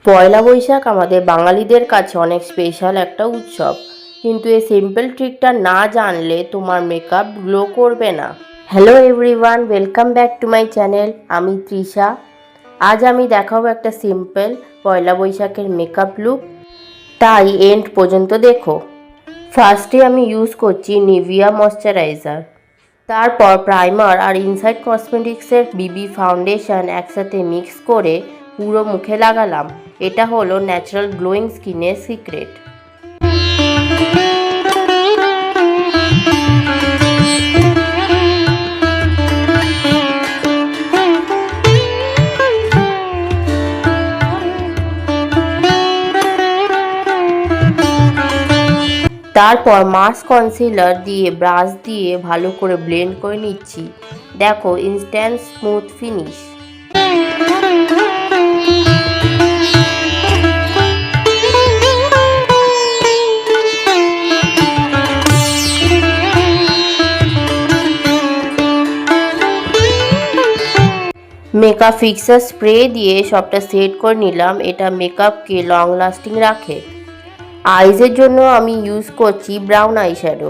পয়লা বৈশাখ আমাদের বাঙালিদের কাছে অনেক স্পেশাল একটা উৎসব, কিন্তু এই সিম্পল ট্রিকটা না জানলে তোমার মেকআপ গ্লো করবে না। Hello everyone, welcome back to my channel. আমি তৃষা। আজ আমি দেখাবো একটা সিম্পল পয়লা বৈশাখের মেকআপ লুক, তাই এন্ড পর্যন্ত দেখো। ফার্স্টে আমি ইউজ করছি নিভিয়া ময়শ্চারাইজার, তারপর প্রাইমার আর ইনসাইড কসমেটিক্সের বিবি ফাউন্ডেশন একসাথে মিক্স করে পুরো মুখে লাগালাম। এটা হলো ন্যাচারাল গ্লোয়িং স্কিনের সিক্রেট। তারপর মাস্ক কনসিলার দিয়ে ব্রাশ দিয়ে ভালো করে ব্লেন্ড করে নিচ্ছি। দেখো, instant smooth finish. Makeup fixer spray দিয়ে সবটা সেট করে নিলাম। এটা মেকআপকে লং লাস্টিং রাখে। আইজের জন্য আমি ইউজ করছি ব্রাউন আইশ্যাডো।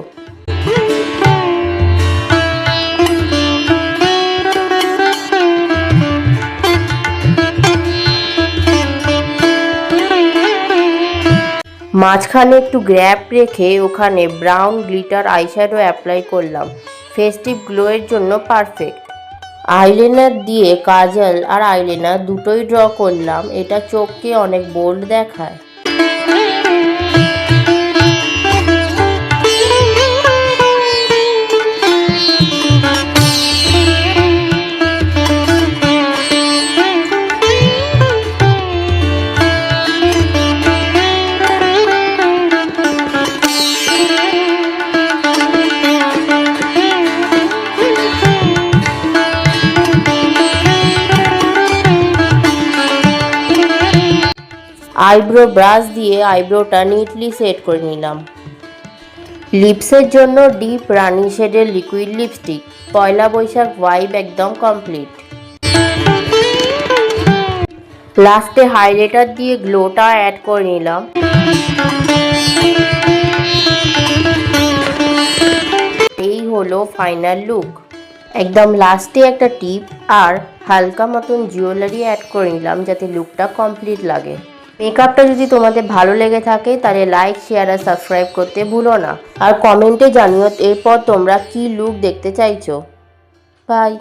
মাঝখানে একটু গ্যাপ রেখে ওখানে ব্রাউন গ্লিটার আইশ্যাডো অ্যাপ্লাই করলাম। ফেস্টিভ গ্লোয়ের জন্য পারফেক্ট। আইলাইনার দিয়ে কাজল আর আইলাইনার দুটোই ড্র করলাম। এটা চোখকে অনেক বোল্ড দেখায়। আইব্রো ব্রাশ দিয়ে আইব্রোটা নিটলি সেট করে নিলাম। লিপসের জন্য ডিপ রানি শেডের লিকুইড লিপস্টিক। পয়লা বৈশাখ ভাইব একদম কমপ্লিট। লাস্টে হাইলাইটার দিয়ে গ্লোটা অ্যাড করে নিলাম। এই হলো ফাইনাল লুক। একদম লাস্টে একটা টিপ আর হালকা মতন জুয়েলারি অ্যাড করে নিলাম যাতে লুকটা কমপ্লিট লাগে। মেকআপটা যদি তোমাদের ভালো লেগে থাকে তাহলে লাইক, শেয়ার আর সাবস্ক্রাইব করতে ভুলো না। আর কমেন্টে জানিও এরপর তোমরা কি লুক দেখতে চাইছো। বাই।